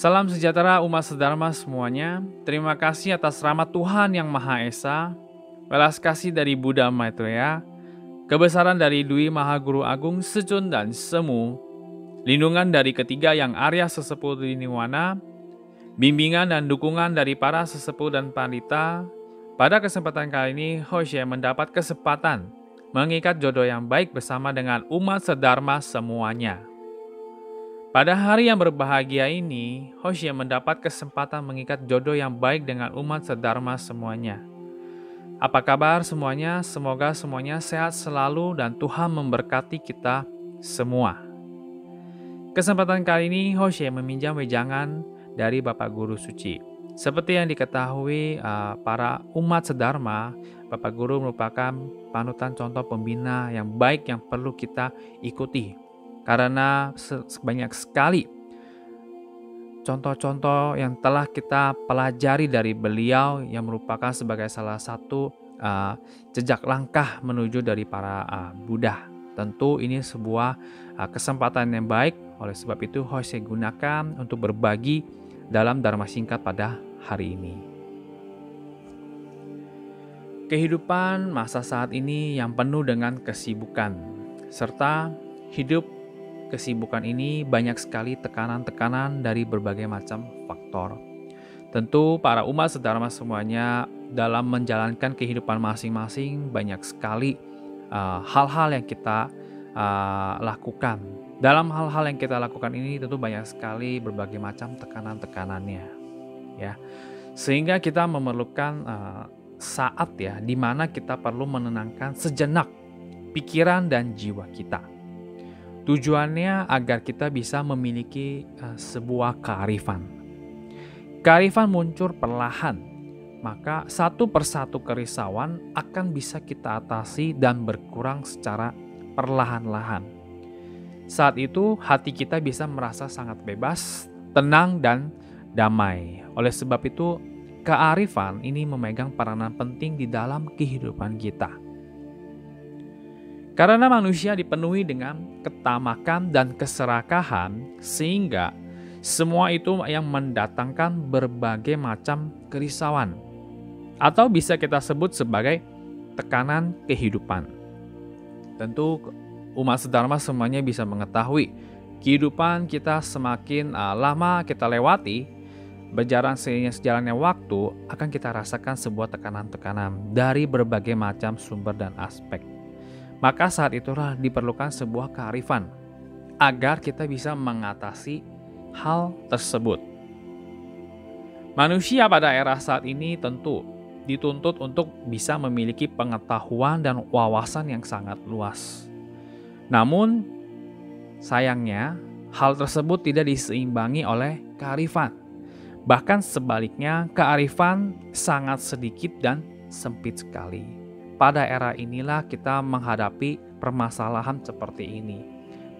Salam sejahtera umat sedharma semuanya. Terima kasih atas rahmat Tuhan Yang Maha Esa, welas kasih dari Buddha Maitreya, kebesaran dari Dwi Maha Guru Agung Secun dan Semu, lindungan dari ketiga yang Arya Sesepuh Diniwana, bimbingan dan dukungan dari para sesepuh dan pandita. Pada kesempatan kali ini, Hoshe mendapat kesempatan mengikat jodoh yang baik bersama dengan umat sedharma semuanya. Pada hari yang berbahagia ini, Hoshe mendapat kesempatan mengikat jodoh yang baik dengan umat sedharma semuanya. Apa kabar semuanya? Semoga semuanya sehat selalu dan Tuhan memberkati kita semua. Kesempatan kali ini, Hoshe meminjam wejangan dari Bapak Guru Suci. Seperti yang diketahui para umat sedharma, Bapak Guru merupakan panutan contoh pembina yang baik yang perlu kita ikuti. Karena banyak sekali contoh-contoh yang telah kita pelajari dari beliau yang merupakan sebagai salah satu jejak langkah menuju dari para Buddha. Tentu ini sebuah kesempatan yang baik, oleh sebab itu Hoshe gunakan untuk berbagi dalam Dharma singkat pada hari ini. Kehidupan masa saat ini yang penuh dengan kesibukan, serta hidup kesibukan ini banyak sekali tekanan-tekanan dari berbagai macam faktor. Tentu para umat sedharma semuanya dalam menjalankan kehidupan masing-masing banyak sekali hal-hal yang kita lakukan. Dalam hal-hal yang kita lakukan ini tentu banyak sekali berbagai macam tekanan-tekanannya, ya. Sehingga kita memerlukan saat ya di mana kita perlu menenangkan sejenak pikiran dan jiwa kita. Tujuannya agar kita bisa memiliki sebuah kearifan. Kearifan muncul perlahan, maka satu persatu kerisauan akan bisa kita atasi dan berkurang secara perlahan-lahan. Saat itu hati kita bisa merasa sangat bebas, tenang dan damai. Oleh sebab itu kearifan ini memegang peranan penting di dalam kehidupan kita. Karena manusia dipenuhi dengan ketamakan dan keserakahan, sehingga semua itu yang mendatangkan berbagai macam kerisauan, atau bisa kita sebut sebagai tekanan kehidupan. Tentu umat sedharma semuanya bisa mengetahui kehidupan kita semakin lama kita lewati, berjalan seiring sejalannya waktu, akan kita rasakan sebuah tekanan-tekanan dari berbagai macam sumber dan aspek. Maka saat itulah diperlukan sebuah kearifan agar kita bisa mengatasi hal tersebut. Manusia pada era saat ini tentu dituntut untuk bisa memiliki pengetahuan dan wawasan yang sangat luas. Namun sayangnya hal tersebut tidak diseimbangi oleh kearifan. Bahkan sebaliknya, kearifan sangat sedikit dan sempit sekali. Pada era inilah kita menghadapi permasalahan seperti ini.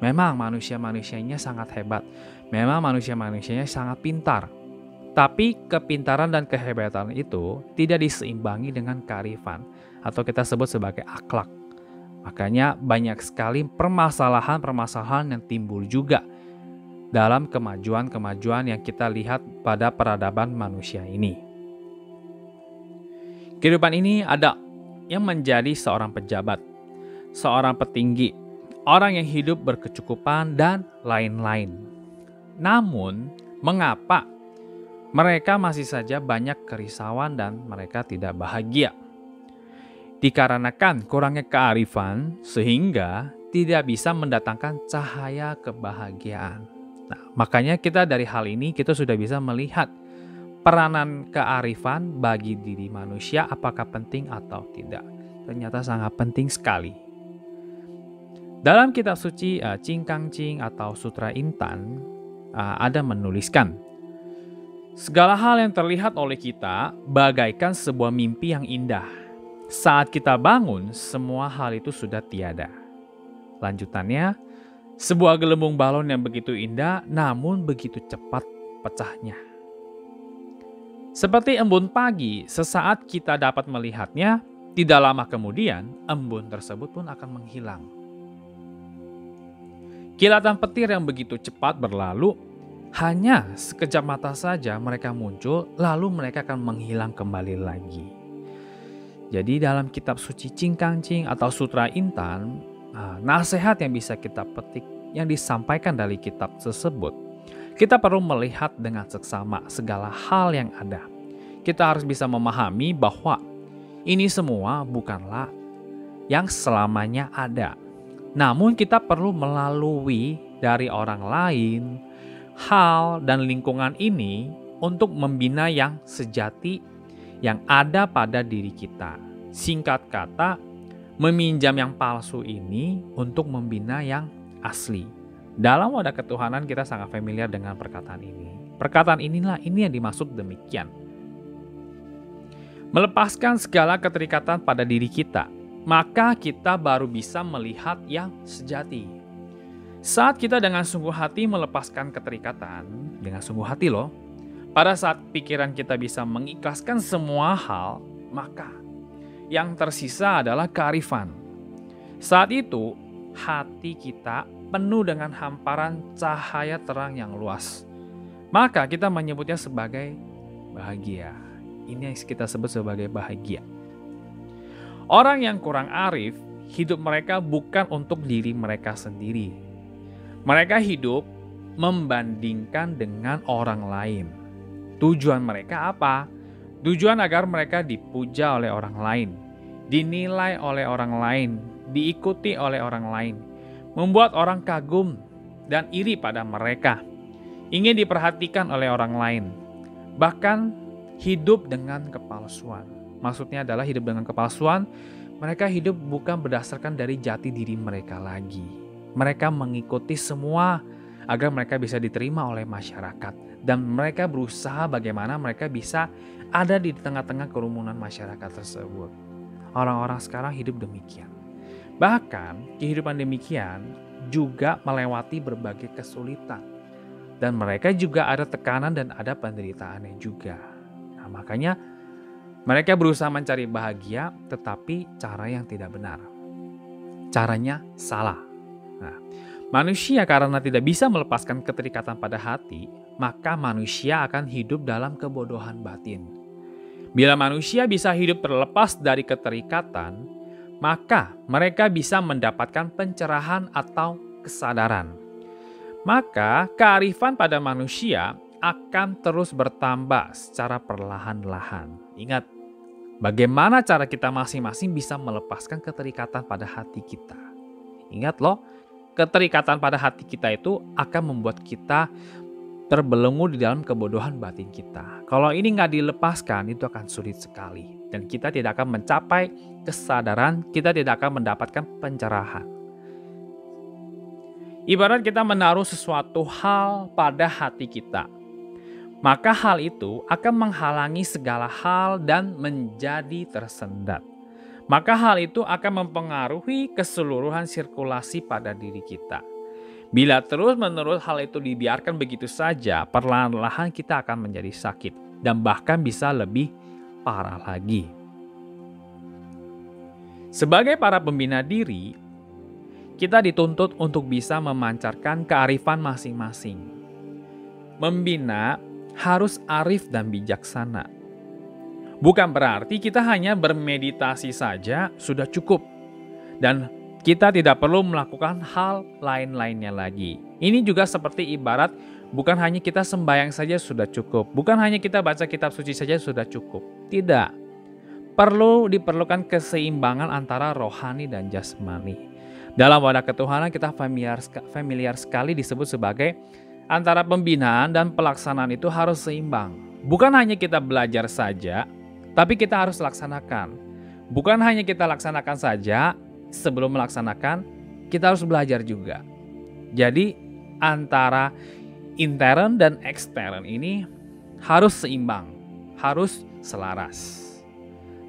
Memang manusia-manusianya sangat hebat. Memang manusia-manusianya sangat pintar. Tapi kepintaran dan kehebatan itu tidak diseimbangi dengan kearifan, atau kita sebut sebagai akhlak. Makanya banyak sekali permasalahan-permasalahan yang timbul juga dalam kemajuan-kemajuan yang kita lihat pada peradaban manusia ini. Kehidupan ini ada yang menjadi seorang pejabat, seorang petinggi, orang yang hidup berkecukupan, dan lain-lain. Namun, mengapa mereka masih saja banyak kerisauan dan mereka tidak bahagia? Dikarenakan kurangnya kearifan sehingga tidak bisa mendatangkan cahaya kebahagiaan. Nah, makanya kita dari hal ini kita sudah bisa melihat peranan kearifan bagi diri manusia apakah penting atau tidak. Ternyata sangat penting sekali. Dalam kitab suci Ching Kang Ching atau Sutra Intan ada menuliskan, segala hal yang terlihat oleh kita bagaikan sebuah mimpi yang indah. Saat kita bangun, semua hal itu sudah tiada. Lanjutannya, sebuah gelembung balon yang begitu indah namun begitu cepat pecahnya. Seperti embun pagi, sesaat kita dapat melihatnya, tidak lama kemudian embun tersebut pun akan menghilang. Kilatan petir yang begitu cepat berlalu Hanya sekejap mata saja mereka muncul, lalu mereka akan menghilang kembali lagi. Jadi dalam kitab suci Ching Kang Ching atau Sutra Intan, nasihat yang bisa kita petik yang disampaikan dari kitab tersebut, kita perlu melihat dengan seksama segala hal yang ada. Kita harus bisa memahami bahwa ini semua bukanlah yang selamanya ada. Namun kita perlu melalui dari orang lain, hal dan lingkungan ini untuk membina yang sejati yang ada pada diri kita. Singkat kata, meminjam yang palsu ini untuk membina yang asli. Dalam wadah ketuhanan kita sangat familiar dengan perkataan ini. Perkataan inilah ini yang dimaksud demikian. Melepaskan segala keterikatan pada diri kita, maka kita baru bisa melihat yang sejati. Saat kita dengan sungguh hati melepaskan keterikatan, dengan sungguh hati loh, pada saat pikiran kita bisa mengikhlaskan semua hal, maka yang tersisa adalah kearifan. Saat itu, hati kita penuh dengan hamparan cahaya terang yang luas. Maka kita menyebutnya sebagai bahagia. Ini yang kita sebut sebagai bahagia. Orang yang kurang arif, hidup mereka bukan untuk diri mereka sendiri. Mereka hidup membandingkan dengan orang lain. Tujuan mereka apa? Tujuan agar mereka dipuja oleh orang lain, dinilai oleh orang lain, diikuti oleh orang lain, membuat orang kagum dan iri pada mereka, ingin diperhatikan oleh orang lain, bahkan hidup dengan kepalsuan. Maksudnya adalah hidup dengan kepalsuan, mereka hidup bukan berdasarkan dari jati diri mereka lagi. Mereka mengikuti semua agar mereka bisa diterima oleh masyarakat. Dan mereka berusaha bagaimana mereka bisa ada di tengah-tengah kerumunan masyarakat tersebut. Orang-orang sekarang hidup demikian. Bahkan kehidupan demikian juga melewati berbagai kesulitan. Dan mereka juga ada tekanan dan ada penderitaannya juga. Nah, makanya mereka berusaha mencari bahagia tetapi cara yang tidak benar. Caranya salah. Nah, manusia karena tidak bisa melepaskan keterikatan pada hati, maka manusia akan hidup dalam kebodohan batin. Bila manusia bisa hidup terlepas dari keterikatan, maka mereka bisa mendapatkan pencerahan atau kesadaran. Maka kearifan pada manusia akan terus bertambah secara perlahan-lahan. Ingat, bagaimana cara kita masing-masing bisa melepaskan keterikatan pada hati kita. Ingat loh, keterikatan pada hati kita itu akan membuat kita terbelenggu di dalam kebodohan batin kita. Kalau ini nggak dilepaskan, itu akan sulit sekali. Dan kita tidak akan mencapai kesadaran, kita tidak akan mendapatkan pencerahan. Ibarat kita menaruh sesuatu hal pada hati kita, maka hal itu akan menghalangi segala hal dan menjadi tersendat. Maka hal itu akan mempengaruhi keseluruhan sirkulasi pada diri kita. Bila terus-menerus hal itu dibiarkan begitu saja, perlahan-lahan kita akan menjadi sakit dan bahkan bisa lebih parah lagi. Sebagai para pembina diri, kita dituntut untuk bisa memancarkan kearifan masing-masing. Membina harus arif dan bijaksana. Bukan berarti kita hanya bermeditasi saja sudah cukup. Dan kita tidak perlu melakukan hal lain-lainnya lagi. Ini juga seperti ibarat bukan hanya kita sembahyang saja sudah cukup. Bukan hanya kita baca kitab suci saja sudah cukup. Tidak. Diperlukan keseimbangan antara rohani dan jasmani. Dalam wadah ketuhanan kita familiar sekali disebut sebagai antara pembinaan dan pelaksanaan itu harus seimbang. Bukan hanya kita belajar saja, tapi kita harus laksanakan. Bukan hanya kita laksanakan saja, sebelum melaksanakan, kita harus belajar juga. Jadi antara intern dan ekstern ini harus seimbang, harus selaras.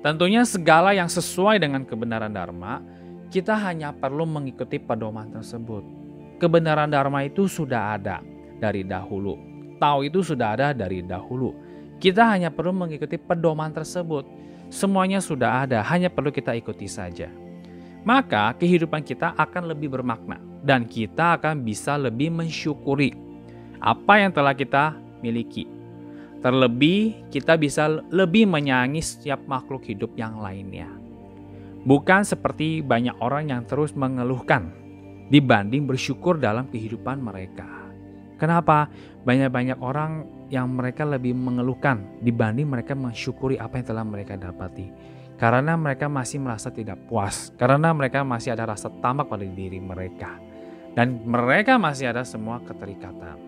Tentunya segala yang sesuai dengan kebenaran Dharma, kita hanya perlu mengikuti pedoman tersebut. Kebenaran Dharma itu sudah ada dari dahulu. Tahu itu sudah ada dari dahulu. Kita hanya perlu mengikuti pedoman tersebut. Semuanya sudah ada, hanya perlu kita ikuti saja. Maka kehidupan kita akan lebih bermakna dan kita akan bisa lebih mensyukuri apa yang telah kita miliki. Terlebih, kita bisa lebih menyayangi setiap makhluk hidup yang lainnya. Bukan seperti banyak orang yang terus mengeluhkan dibanding bersyukur dalam kehidupan mereka. Kenapa? Banyak orang yang mereka lebih mengeluhkan dibanding mereka mensyukuri apa yang telah mereka dapati. Karena mereka masih merasa tidak puas, karena mereka masih ada rasa tamak pada diri mereka. Dan mereka masih ada semua keterikatan.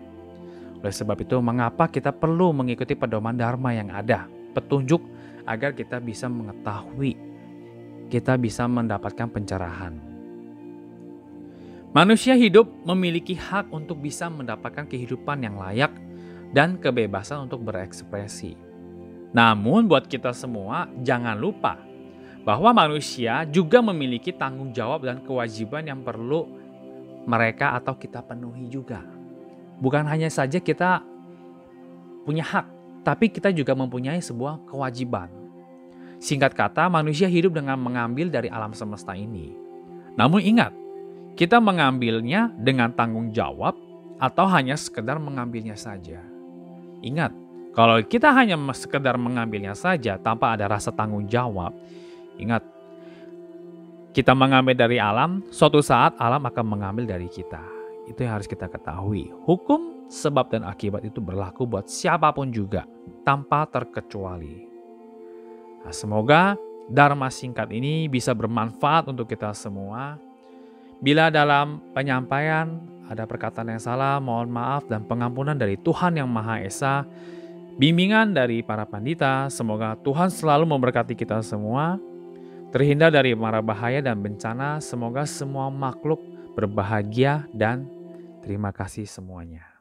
Oleh sebab itu, mengapa kita perlu mengikuti pedoman Dharma yang ada, petunjuk agar kita bisa mengetahui, kita bisa mendapatkan pencerahan. Manusia hidup memiliki hak untuk bisa mendapatkan kehidupan yang layak dan kebebasan untuk berekspresi. Namun buat kita semua, jangan lupa bahwa manusia juga memiliki tanggung jawab dan kewajiban yang perlu mereka atau kita penuhi juga. Bukan hanya saja kita punya hak, tapi kita juga mempunyai sebuah kewajiban. Singkat kata, manusia hidup dengan mengambil dari alam semesta ini. Namun ingat, kita mengambilnya dengan tanggung jawab atau hanya sekedar mengambilnya saja. Ingat, kalau kita hanya sekedar mengambilnya saja tanpa ada rasa tanggung jawab, ingat, kita mengambil dari alam, suatu saat alam akan mengambil dari kita. Itu yang harus kita ketahui. Hukum sebab dan akibat itu berlaku buat siapapun juga, tanpa terkecuali. Nah, semoga Dharma singkat ini bisa bermanfaat untuk kita semua. Bila dalam penyampaian ada perkataan yang salah, mohon maaf dan pengampunan dari Tuhan Yang Maha Esa. Bimbingan dari para pandita, semoga Tuhan selalu memberkati kita semua. Terhindar dari mara bahaya dan bencana, semoga semua makhluk berbahagia dan terima kasih semuanya.